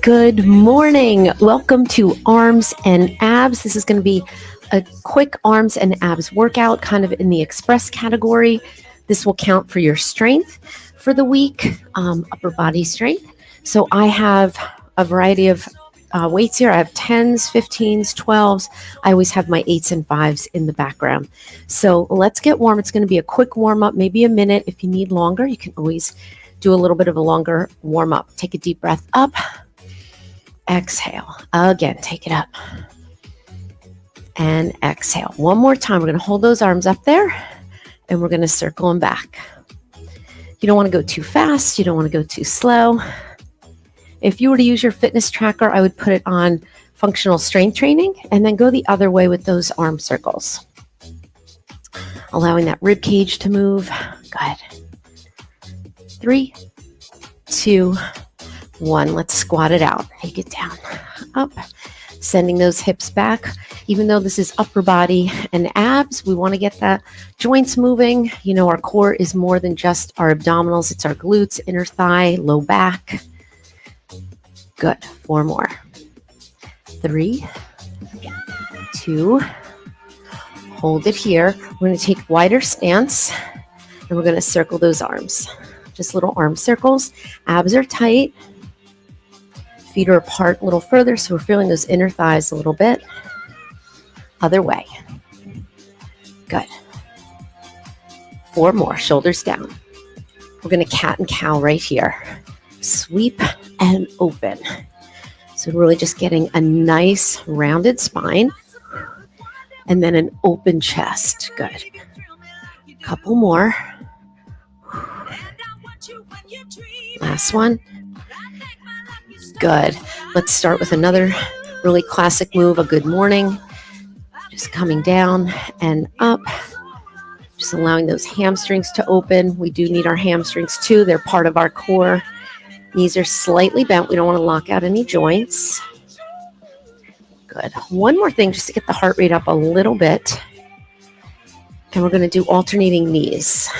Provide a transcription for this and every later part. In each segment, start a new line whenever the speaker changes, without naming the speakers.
Good morning. Welcome to Arms and Abs. This is going to be a quick arms and abs workout, kind of in the express category. This will count for your strength for the week, upper body strength. So I have a variety of weights here. I have 10s, 15s, 12s. I always have my 8s and 5s in the background. So let's get warm. It's going to be a quick warm up, maybe a minute. If you need longer, you can always do a little bit of a longer warm up. Take a deep breath up. Exhale. Again, take it up. And exhale. One more time. We're going to hold those arms up there and we're going to circle them back. You don't want to go too fast. You don't want to go too slow. If you were to use your fitness tracker, I would put it on functional strength training and then go the other way with those arm circles. Allowing that rib cage to move. Good. 3, 2, 1. Let's squat it out. Take it down, up, sending those hips back. Even though this is upper body and abs, we want to get the joints moving. You know, our core is more than just our abdominals. It's our glutes, inner thigh, low back. Good. 4 more. 3, 2, hold it here. We're going to take wider stance and we're going to circle those arms. Just little arm circles. Abs are tight. Feet are apart a little further, so we're feeling those inner thighs a little bit. Other way. Good. 4 more. Shoulders down. We're going to cat and cow right here. Sweep and open. So really just getting a nice rounded spine and then an open chest. Good. Couple more. Last one. Good. Let's start with another really classic move, a good morning. Just coming down and up. Just allowing those hamstrings to open. We do need our hamstrings too. They're part of our core. Knees are slightly bent. We don't want to lock out any joints. Good. One more thing just to get the heart rate up a little bit. And we're going to do alternating knees.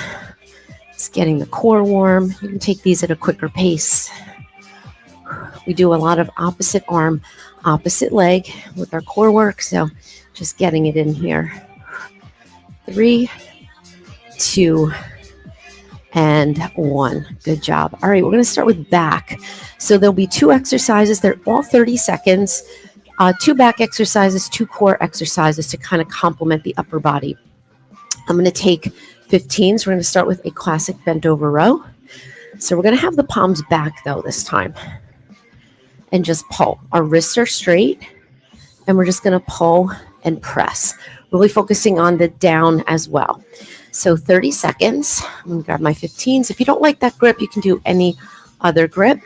Just getting the core warm. You can take these at a quicker pace. We do a lot of opposite arm, opposite leg with our core work. So just getting it in here. 3, 2, and 1. Good job. All right, we're going to start with back. So there'll be 2 exercises. They're all 30 seconds. 2 back exercises, 2 core exercises to kind of complement the upper body. I'm going to take 15s. We're going to start with a classic bent over row. So we're going to have the palms back though this time. And just pull. Our wrists are straight. And we're just going to pull and press. Really focusing on the down as well. So 30 seconds. I'm going to grab my 15s. If you don't like that grip, you can do any other grip.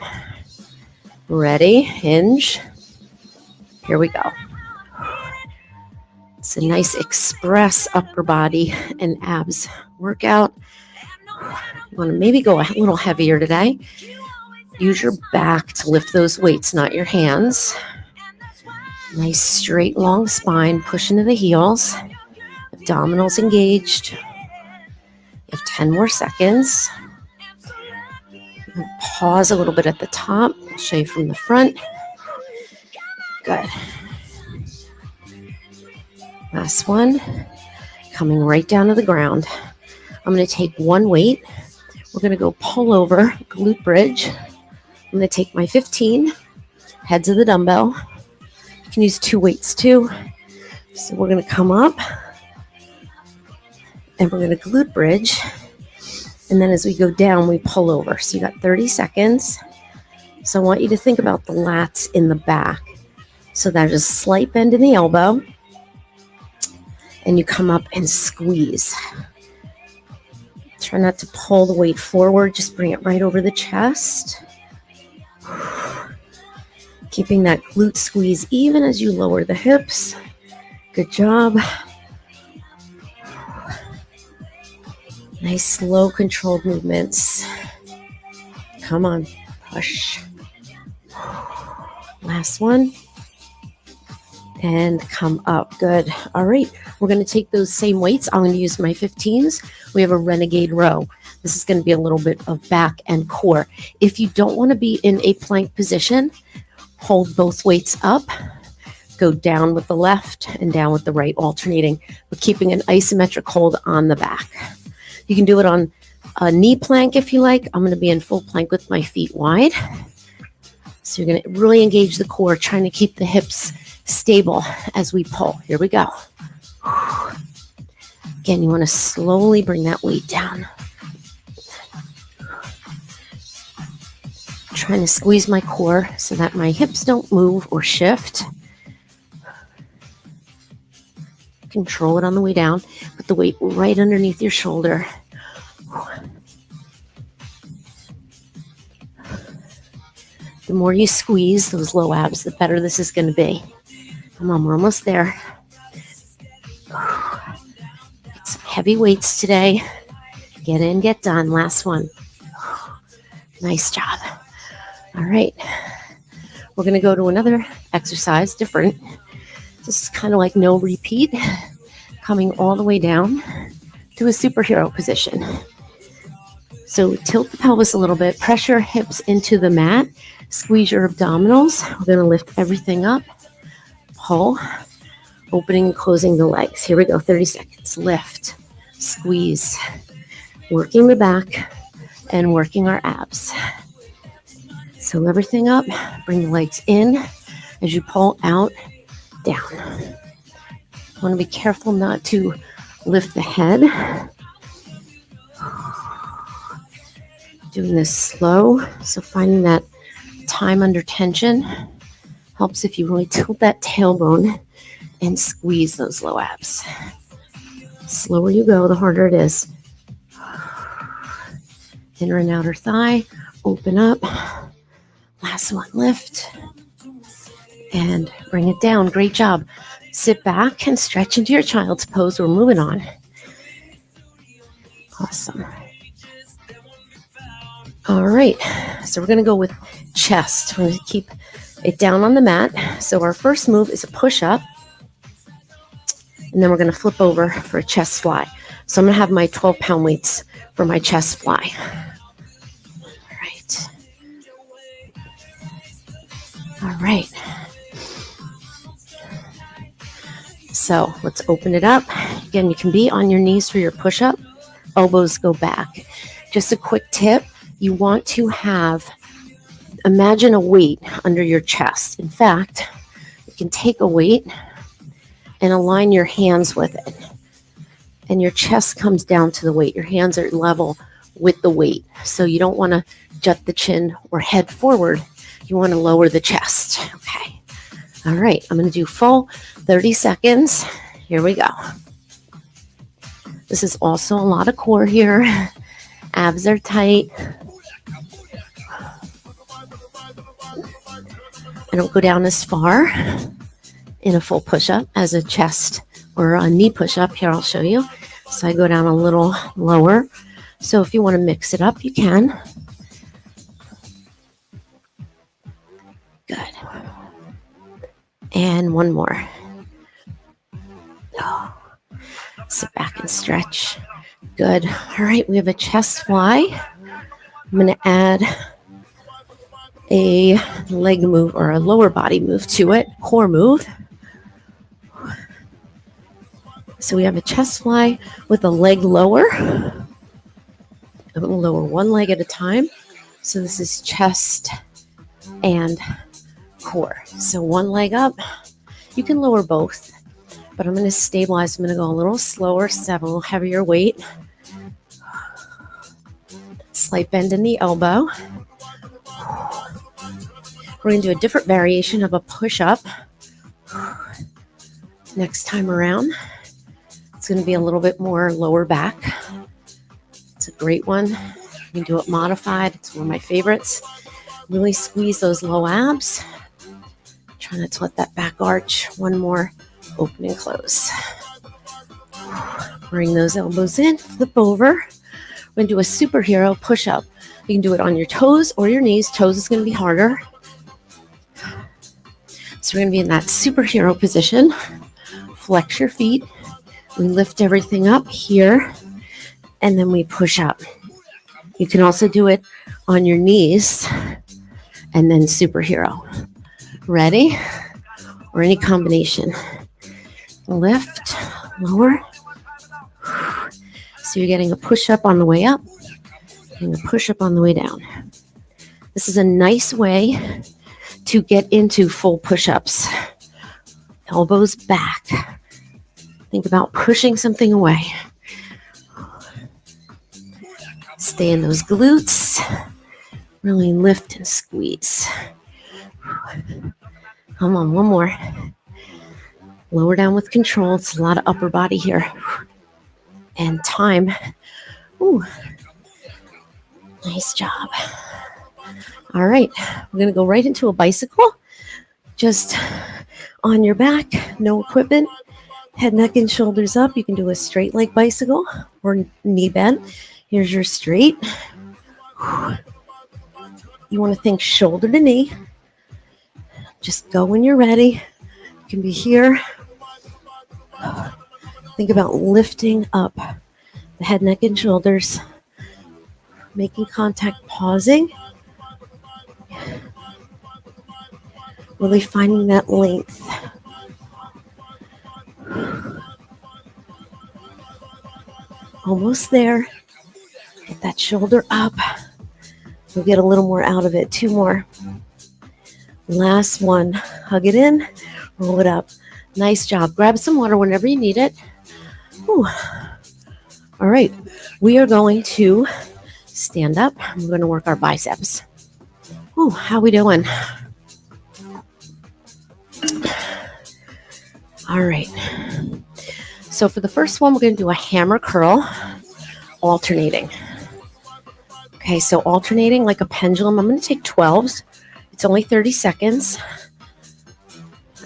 Ready? Hinge. Here we go. It's a nice express upper body and abs workout. You want to maybe go a little heavier today. Use your back to lift those weights, not your hands. Nice straight long spine. Push into the heels. Abdominals engaged. You have 10 more seconds. Pause a little bit at the top. I'll show you from the front. Good. Last one. Coming right down to the ground. I'm going to take 1 weight. We're going to go pull over, glute bridge. I'm going to take my 15, heads of the dumbbell. You can use 2 weights too. So we're going to come up and we're going to glute bridge. And then as we go down, we pull over. So you got 30 seconds. So I want you to think about the lats in the back. So there's a slight bend in the elbow. And you come up and squeeze. Try not to pull the weight forward. Just bring it right over the chest. Keeping that glute squeeze even as you lower the hips. Good job. Nice, slow, controlled movements. Come on, push. Last one. And come up. Good. All right. We're going to take those same weights. I'm going to use my 15s. We have a renegade row. This is going to be a little bit of back and core. If you don't want to be in a plank position, hold both weights up, go down with the left and down with the right, alternating, but keeping an isometric hold on the back. You can do it on a knee plank if you like. I'm going to be in full plank with my feet wide. So you're going to really engage the core, trying to keep the hips stable as we pull. Here we go. Again, you want to slowly bring that weight down. Trying to squeeze my core so that my hips don't move or shift. Control it on the way down. Put the weight right underneath your shoulder. The more you squeeze those low abs, the better this is going to be. Come on, we're almost there. Get some heavy weights today. Get in, get done. Last one. Nice job. All right. We're going to go to another exercise, different. This is kind of like no repeat, coming all the way down to a superhero position. So tilt the pelvis a little bit, pressure hips into the mat, squeeze your abdominals. We're going to lift everything up, pull, opening and closing the legs. Here we go, 30 seconds. Lift, squeeze, working the back and working our abs. So everything up, bring the legs in as you pull out, down. You want to be careful not to lift the head. Doing this slow, so finding that time under tension helps if you really tilt that tailbone and squeeze those low abs. Slower you go, the harder it is. Inner and outer thigh, open up. Last one, lift. And bring it down. Great job. Sit back and stretch into your child's pose. We're moving on. Awesome. All right. So we're going to go with chest. We're going to keep it down on the mat. So our first move is a push-up. And then we're going to flip over for a chest fly. So I'm going to have my 12-pound weights for my chest fly. All right. All right. So let's open it up. Again, you can be on your knees for your push-up. Elbows go back. Just a quick tip. You want to imagine a weight under your chest. In fact, you can take a weight and align your hands with it. And your chest comes down to the weight. Your hands are level with the weight. So you don't want to jut the chin or head forward. You want to lower the chest. Okay. All right, I'm going to do full 30 seconds. Here we go. This is also a lot of core here. Abs are tight. I don't go down as far in a full push-up as a chest or a knee push-up. Here, I'll show you. So I go down a little lower. So if you want to mix it up, you can. Good. And one more. Oh. Sit back and stretch. Good. All right, we have a chest fly. I'm going to add a leg move or a lower body move to it, core move. So we have a chest fly with a leg lower. I'm going to lower one leg at a time. So this is chest and core. So one leg up. You can lower both, but I'm going to stabilize. I'm going to go a little slower, so I have a little heavier weight. Slight bend in the elbow. We're going to do a different variation of a push-up. Next time around, it's going to be a little bit more lower back. It's a great one. You can do it modified. It's one of my favorites. Really squeeze those low abs. Try not to let that back arch. One more, open and close. Bring those elbows in, flip over. We're going to do a superhero push-up. You can do it on your toes or your knees. Toes is going to be harder. So we're going to be in that superhero position. Flex your feet. We lift everything up here, and then we push up. You can also do it on your knees and then superhero. Ready? Or any combination. Lift, lower. So you're getting a push-up on the way up, and a push-up on the way down. This is a nice way to get into full push-ups. Elbows back. Think about pushing something away. Stay in those glutes. Really lift and squeeze. Come on, one more. Lower down with control. It's a lot of upper body here. And time. Ooh. Nice job. All right. We're going to go right into a bicycle. Just on your back. No equipment. Head, neck, and shoulders up. You can do a straight leg bicycle or knee bend. Here's your straight. You want to think shoulder to knee. Just go when you're ready. You can be here. Think about lifting up the head, neck, and shoulders. Making contact, pausing. Really finding that length. Almost there. Get that shoulder up. You'll get a little more out of it. 2 more. Last one. Hug it in. Roll it up. Nice job. Grab some water whenever you need it. Whew. All right. We are going to stand up. We're going to work our biceps. Whew. How we doing? All right. So for the first one, we're going to do a hammer curl, alternating. Okay, so alternating like a pendulum. I'm going to take 12s. It's only 30 seconds.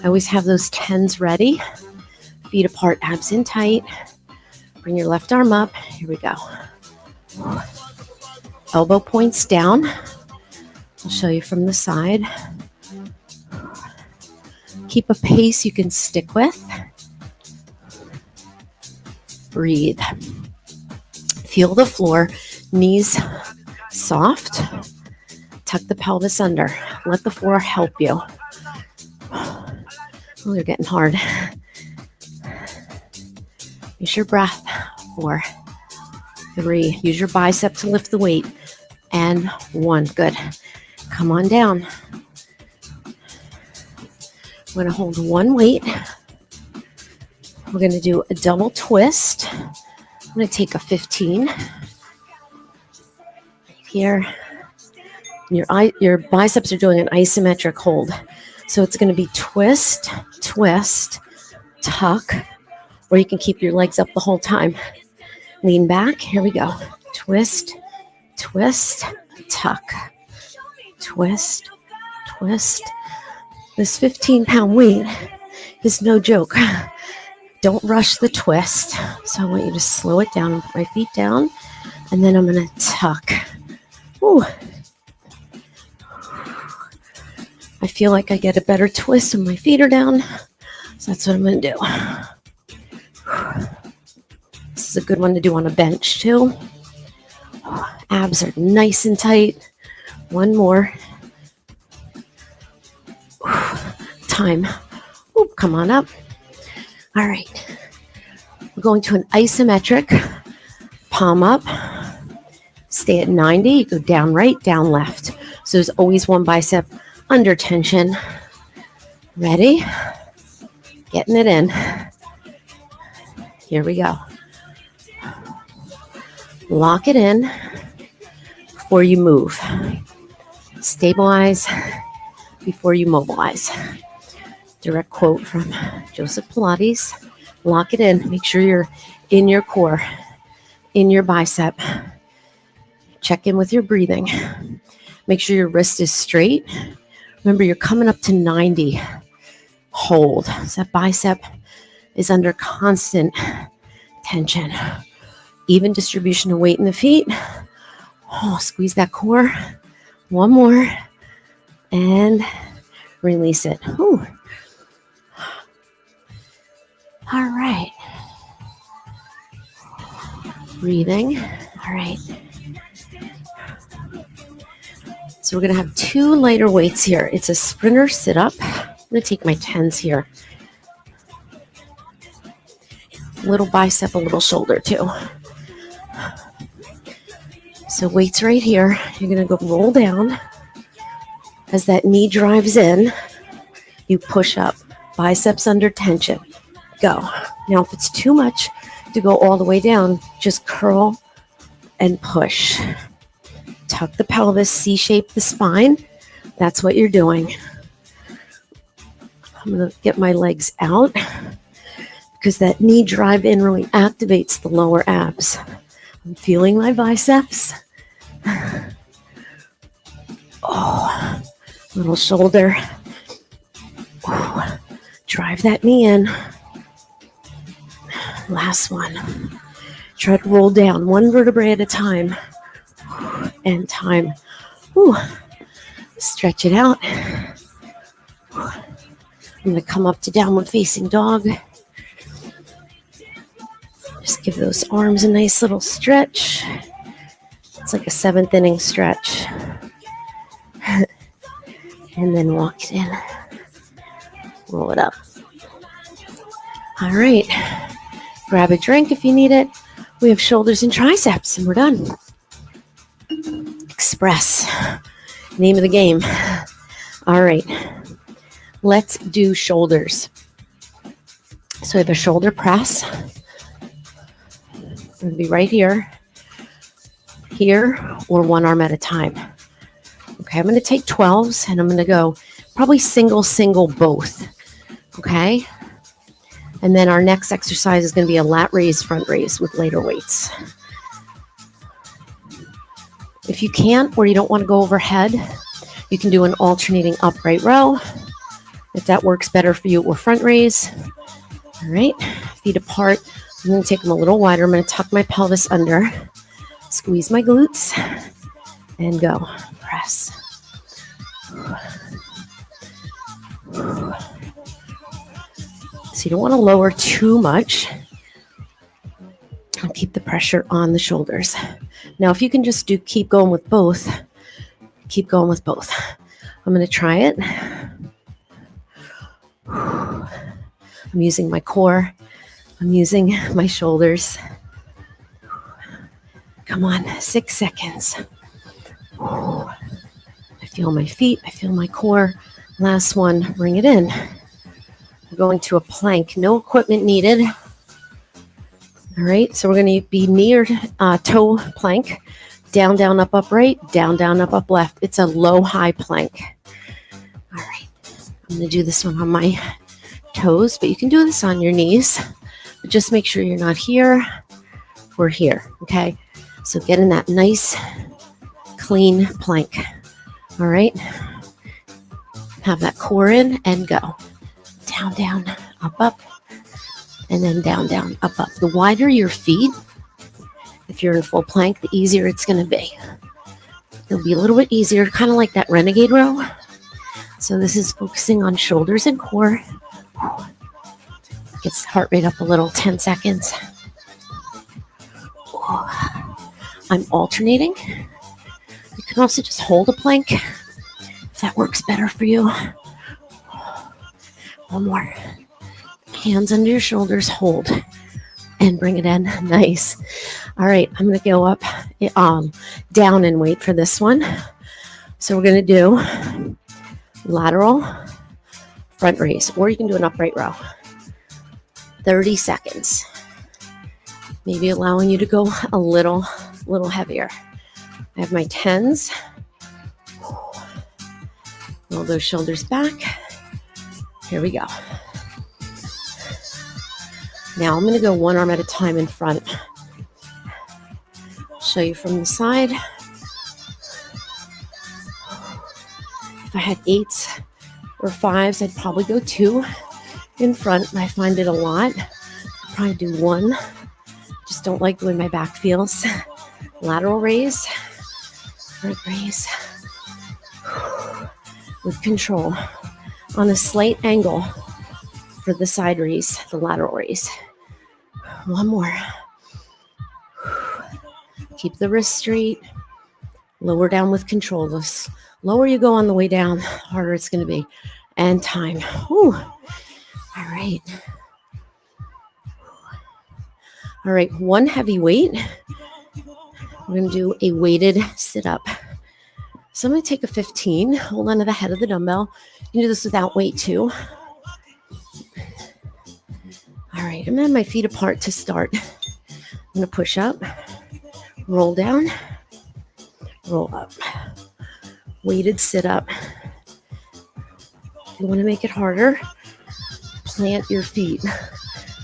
I always have those 10s ready. Feet apart, abs in tight. Bring your left arm up. Here we go. Elbow points down. I'll show you from the side. Keep a pace you can stick with. Breathe. Feel the floor. Knees soft. Tuck the pelvis under. Let the floor help you. Oh, you're getting hard. Use your breath. 4, 3. Use your bicep to lift the weight. And 1. Good. Come on down. I'm going to hold 1 weight. We're going to do a double twist. I'm going to take a 15. Here. Your biceps are doing an isometric hold. So it's going to be twist, twist, tuck, or you can keep your legs up the whole time. Lean back. Here we go. Twist, twist, tuck. Twist, twist. This 15-pound weight is no joke. Don't rush the twist. So I want you to slow it down and put my feet down. And then I'm going to tuck. Ooh. I feel like I get a better twist when my feet are down. So that's what I'm going to do. This is a good one to do on a bench too. Abs are nice and tight. 1 more. Time. Ooh, come on up. All right. We're going to an isometric. Palm up. Stay at 90. You go down right, down left. So there's always one bicep under tension. Ready? Getting it in. Here we go. Lock it in before you move. Stabilize before you mobilize. Direct quote from Joseph Pilates. Lock it in. Make sure you're in your core, in your bicep. Check in with your breathing. Make sure your wrist is straight. Remember, you're coming up to 90. Hold. So that bicep is under constant tension. Even distribution of weight in the feet. Oh, squeeze that core. 1 more. And release it. Ooh. All right. Breathing. All right. So we're going to have 2 lighter weights here. It's a sprinter sit-up. I'm going to take my 10s here. A little bicep, a little shoulder too. So weights right here. You're going to go roll down. As that knee drives in, you push up. Biceps under tension. Go. Now, if it's too much to go all the way down, just curl and push. Tuck the pelvis, C-shape the spine. That's what you're doing. I'm going to get my legs out because that knee drive in really activates the lower abs. I'm feeling my biceps. Oh, little shoulder. Ooh, drive that knee in. Last one. Try to roll down 1 vertebrae at a time. And time. Ooh. Stretch it out. I'm going to come up to downward facing dog. Just give those arms a nice little stretch. It's like a 7th inning stretch. And then walk it in. Roll it up. All right. Grab a drink if you need it. We have shoulders and triceps, and we're done. Express. Name of the game. All right. Let's do shoulders. So we have a shoulder press. It's going to be right here, or 1 arm at a time. Okay, I'm going to take 12s, and I'm going to go probably single, both. Okay? And then our next exercise is going to be a lat raise, front raise with lighter weights. If you can't or you don't want to go overhead, you can do an alternating upright row if that works better for you, or front raise. All right, feet apart. I'm going to take them a little wider. I'm going to tuck my pelvis under, squeeze my glutes, and go. Press. So you don't want to lower too much. And keep the pressure on the shoulders. Now, if you can just keep going with both, keep going with both. I'm going to try it. I'm using my core. I'm using my shoulders. Come on, 6 seconds. I feel my feet. I feel my core. Last one, bring it in. We're going to a plank. No equipment needed. All right, so we're going to be near toe plank. Down, down, up, up right. Down, down, up, up left. It's a low, high plank. All right, I'm going to do this one on my toes, but you can do this on your knees. But just make sure you're not here or here, okay? So get in that nice, clean plank. All right, have that core in and go. Down, down, up, up. And then down, down, up, up. The wider your feet, if you're in full plank, the easier it's going to be. It'll be a little bit easier, kind of like that renegade row. So this is focusing on shoulders and core. Gets the heart rate up a little, 10 seconds. I'm alternating. You can also just hold a plank if that works better for you. One more. Hands under your shoulders, hold, and bring it in. Nice. All right, I'm going to go up, down and wait for this one. So we're going to do lateral front raise, or you can do an upright row. 30 seconds. Maybe allowing you to go a little heavier. I have my 10s. Roll those shoulders back. Here we go. Now I'm going to go 1 arm at a time in front. Show you from the side. If I had 8s or 5s, I'd probably go 2 in front. I find it a lot. I'd probably do 1. Just don't like the way my back feels. Lateral raise, front raise, with control on a slight angle for the side raise, the lateral raise. 1 more. Keep the wrist straight. Lower down with control. Those Lower you go on the way down, the harder it's going to be. And time. Whew. All right. All right, one heavy weight. We're going to do a weighted sit-up. So I'm going to take a 15, hold on to the head of the dumbbell. You can do this without weight too. All right, I'm going to have my feet apart to start. I'm going to push up, roll down, roll up. Weighted sit-up. If you want to make it harder, plant your feet.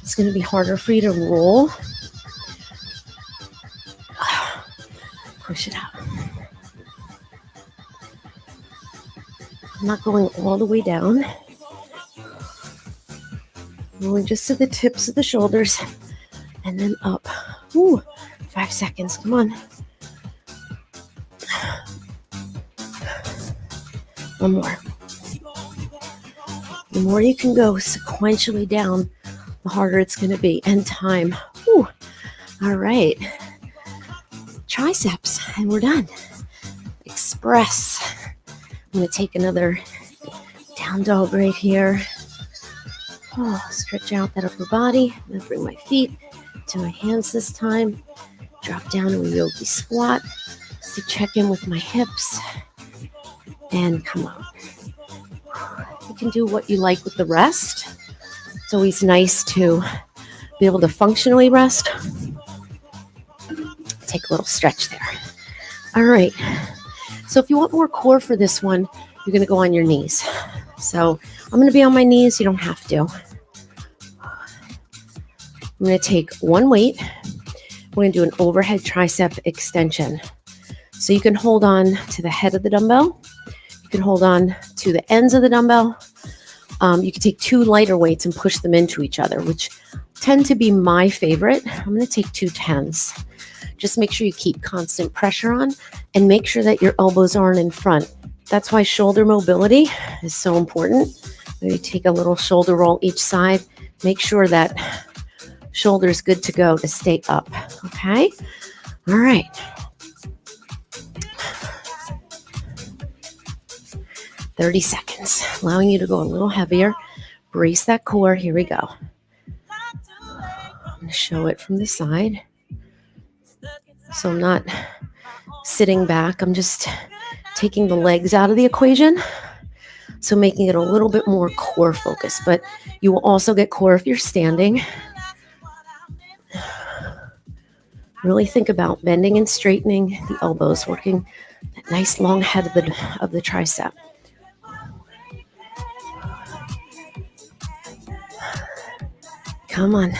It's going to be harder for you to roll. Push it out. I'm not going all the way down. Rolling just to the tips of the shoulders and then up. Ooh, 5 seconds. Come on. One more. The more you can go sequentially down, the harder it's going to be. And time. Ooh. All right. Triceps, and we're done. Express. I'm going to take another down dog right here. Oh, stretch out that upper body. I'm going to bring my feet to my hands this time. Drop down to a yogi squat. Just to check in with my hips. And come up. You can do what you like with the rest. It's always nice to be able to functionally rest. Take a little stretch there. All right. So if you want more core for this one, you're going to go on your knees. So I'm going to be on my knees. You don't have to. I'm going to take one weight. We're going to do an overhead tricep extension. So you can hold on to the head of the dumbbell. You can hold on to the ends of the dumbbell. You can take two lighter weights and push them into each other, which tend to be my favorite. I'm going to take 2 10s. Just make sure you keep constant pressure on and make sure that your elbows aren't in front. That's why shoulder mobility is so important. Maybe take a little shoulder roll each side. Make sure that shoulder is good to go to stay up. Okay? All right. "30 seconds, allowing you to go a little heavier. Brace that core. Here we go. I'm going to show it from the side. So I'm not sitting back. I'm just taking the legs out of the equation. So making it a little bit more core focused. But you will also get core if you're standing. Really think about bending and straightening the elbows, working that nice long head of the tricep. Come on.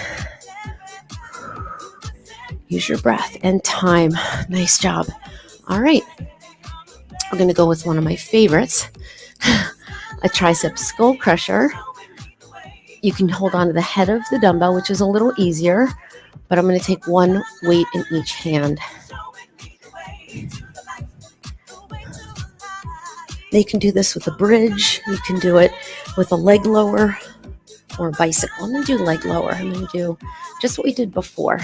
Use your breath and time. Nice job. All right. We're going to go with one of my favorites, a tricep skull crusher. You can hold on to the head of the dumbbell, which is a little easier, but I'm going to take one weight in each hand. You can do this with a bridge. You can do it with a leg lower or a bicycle. I'm going to do leg lower. I'm going to do just what we did before.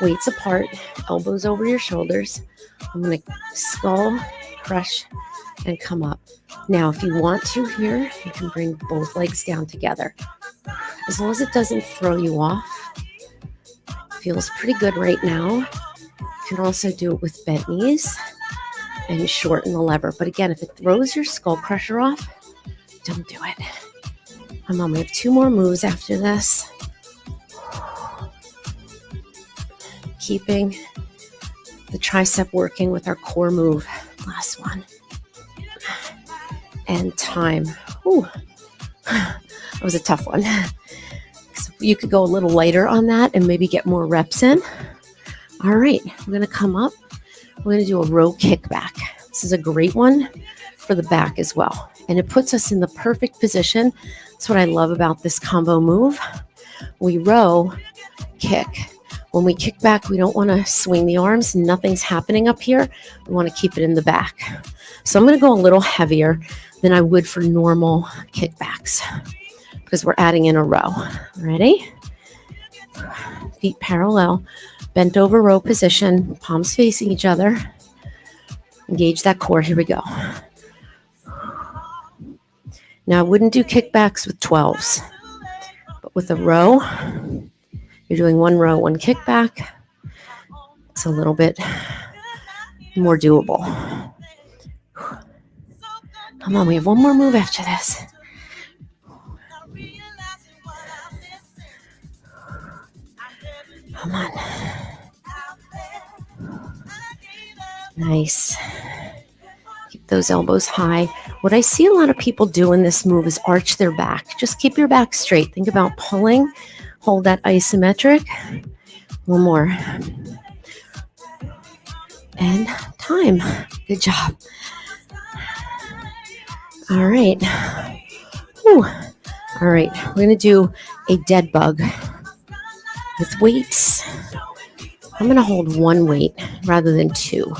Weights apart, elbows over your shoulders. I'm going to skull, crush, and come up. Now, if you want to here, you can bring both legs down together. As long as it doesn't throw you off. Feels pretty good right now. You can also do it with bent knees and shorten the lever. But again, if it throws your skull crusher off, don't do it. I'm on. We have 2 more moves after this. Keeping the tricep working with our core move. Last one. And time. Ooh, that was a tough one. So you could go a little lighter on that and maybe get more reps in. All right, we're going to come up. We're going to do a row kickback. This is a great one for the back as well. And it puts us in the perfect position. That's what I love about this combo move. We row, kick. When we kick back, we don't want to swing the arms. Nothing's happening up here. We want to keep it in the back. So I'm going to go a little heavier than I would for normal kickbacks because we're adding in a row. Ready? Feet parallel, bent over row position, palms facing each other. Engage that core. Here we go. Now, I wouldn't do kickbacks with 12s, but with a row, you're doing one row, one kickback. It's a little bit more doable. Come on, we have one more move after this. Come on. Nice. Keep those elbows high. What I see a lot of people do in this move is arch their back. Just keep your back straight. Think about pulling. Hold that isometric. One more. And time. Good job. All right. Whew. All right. We're going to do a dead bug with weights. I'm going to hold one weight rather than two.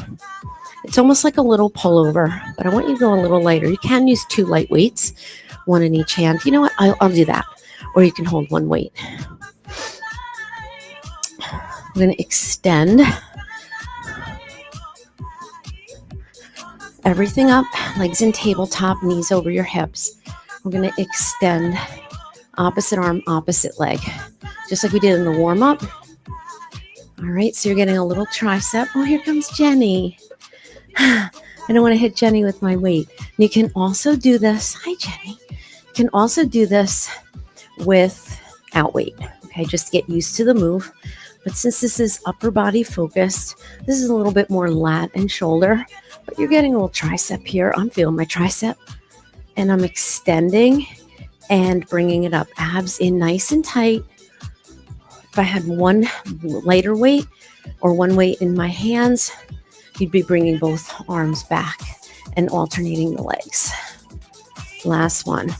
It's almost like a little pullover, but I want you to go a little lighter. You can use 2 light weights, one in each hand. You know what? I'll do that. Or you can hold one weight. We're going to extend everything up, legs in tabletop, knees over your hips. We're going to extend opposite arm, opposite leg, just like we did in the warm-up. All right, so you're getting a little tricep. Oh, here comes Jenny. I don't want to hit Jenny with my weight. And you can also do this. Hi, Jenny. You can also do this without weight. Okay, just get used to the move. But since this is upper body focused, this is a little bit more lat and shoulder. But you're getting a little tricep here. I'm feeling my tricep. And I'm extending and bringing it up. Abs in nice and tight. If I had one lighter weight or one weight in my hands, you'd be bringing both arms back and alternating the legs. Last one.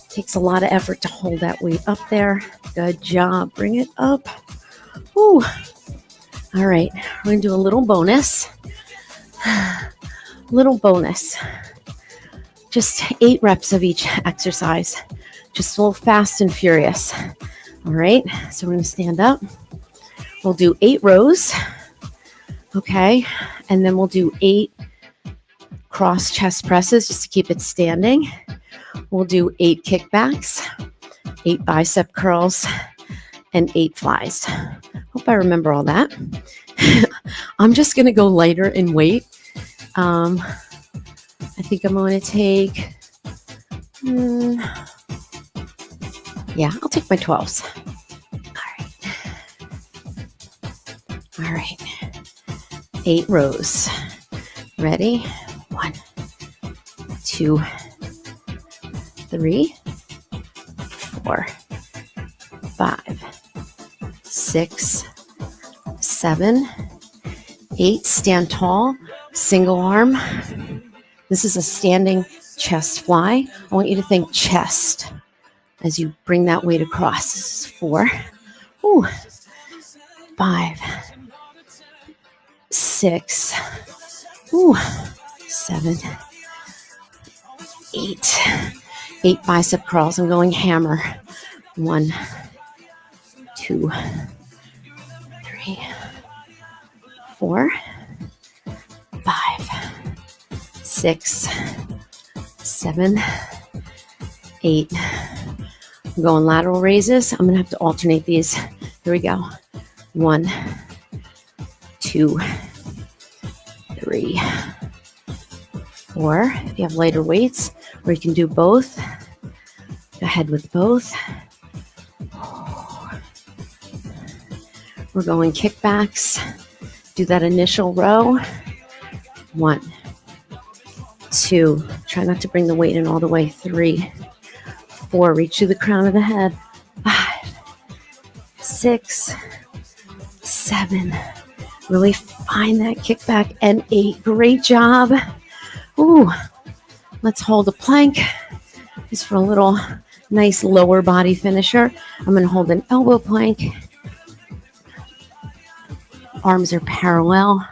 Takes a lot of effort to hold that weight up there. Good job. Bring it up. Woo. All right. We're going to do a little bonus. Little bonus. Just 8 reps of each exercise. Just a little fast and furious. All right. So we're going to stand up. We'll do 8 rows. Okay, and then we'll do 8 cross chest presses just to keep it standing. We'll do 8 kickbacks, 8 bicep curls, and 8 flies. Hope I remember all that. I'm just going to go lighter in weight. I think I'm going to take, I'll take my 12s. All right. 8 rows. Ready? 1, 2, 3, 4, 5, 6, 7, 8. Stand tall. Single arm. This is a standing chest fly. I want you to think chest as you bring that weight across. This is 4. 5, 6, 7, 8. 8 bicep curls. I'm going hammer. 1, 2, 3, 4, 5, 6, 7, 8. I'm going lateral raises. I'm going to have to alternate these. Here we go. 1, 2, 3, 4. If you have lighter weights, or you can do both. Go ahead with both. We're going kickbacks. Do that initial row. 1, 2. Try not to bring the weight in all the way. 3, 4. Reach to the crown of the head. 5, 6, 7. Really find that kickback. And 8. Great job. Let's hold a plank. Just for a little nice lower body finisher. I'm going to hold an elbow plank. Arms are parallel.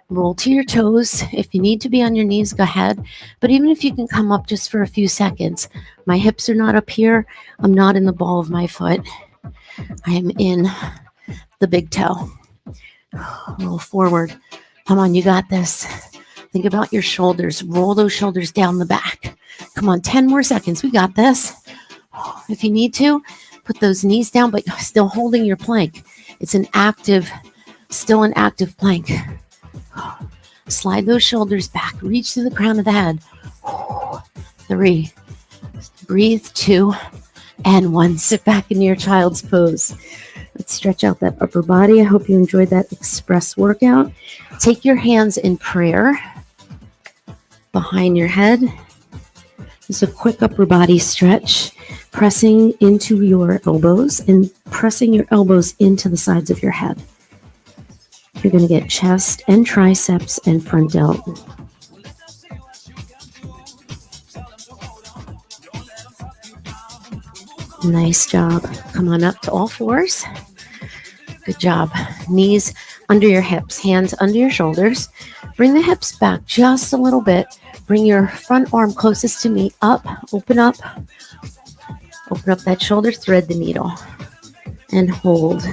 Roll to your toes. If you need to be on your knees, go ahead. But even if you can come up just for a few seconds, my hips are not up here. I'm not in the ball of my foot. I am in the big toe. Roll forward. Come on, you got this. Think about your shoulders. Roll those shoulders down the back. Come on, 10 more seconds. We got this. If you need to, put those knees down, but still holding your plank. It's still an active plank. Slide those shoulders back. Reach to the crown of the head. 3. Breathe. 2 and 1. Sit back in your child's pose. Let's stretch out that upper body. I hope you enjoyed that express workout. Take your hands in prayer behind your head. Just a quick upper body stretch, pressing into your elbows and pressing your elbows into the sides of your head. You're going to get chest and triceps and front delt. Nice job. Come on up to all fours. Good job. Knees under your hips, hands under your shoulders. Bring the hips back just a little bit. Bring your front arm closest to me up. Open up that shoulder, thread the needle, and hold.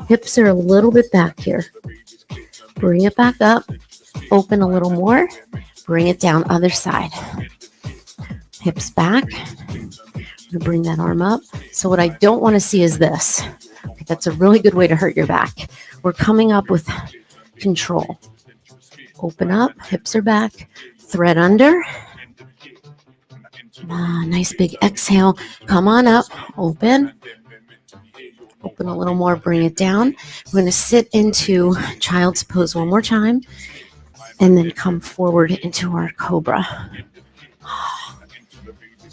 Hips are a little bit back here. Bring it back up. Open a little more. Bring it down, other side. Hips back. I'm gonna bring that arm up. So what I don't want to see is this. Okay, that's a really good way to hurt your back. We're coming up with control. Open up, hips are back, thread under. Nice big exhale. Come on up, open. Open a little more, bring it down. We're going to sit into child's pose one more time and then come forward into our cobra.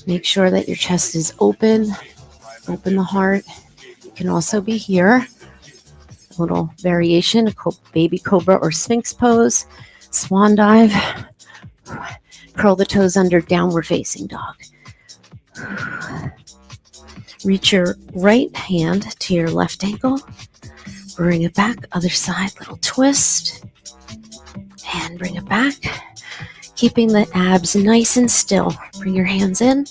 Make sure that your chest is open. Open the heart. It can also be here. A little variation, a baby cobra or sphinx pose. Swan dive. Curl the toes under, downward facing dog. Reach your right hand to your left ankle. Bring it back, other side, little twist. And bring it back. Keeping the abs nice and still. Bring your hands in.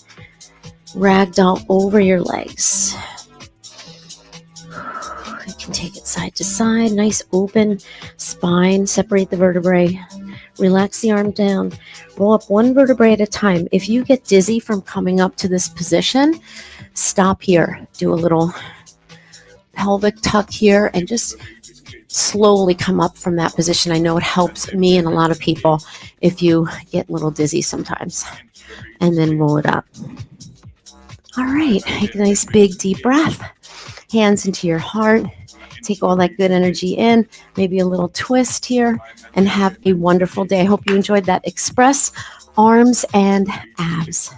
Ragdoll over your legs. You can take it side to side. Nice open spine. Separate the vertebrae. Relax the arm down. Roll up one vertebrae at a time. If you get dizzy from coming up to this position, stop here. Do a little pelvic tuck here and just slowly come up from that position. I know it helps me and a lot of people if you get a little dizzy sometimes. And then roll it up. All right, take a nice big deep breath. Hands into your heart. Take all that good energy in. Maybe a little twist here and have a wonderful day. I hope you enjoyed that express arms and abs.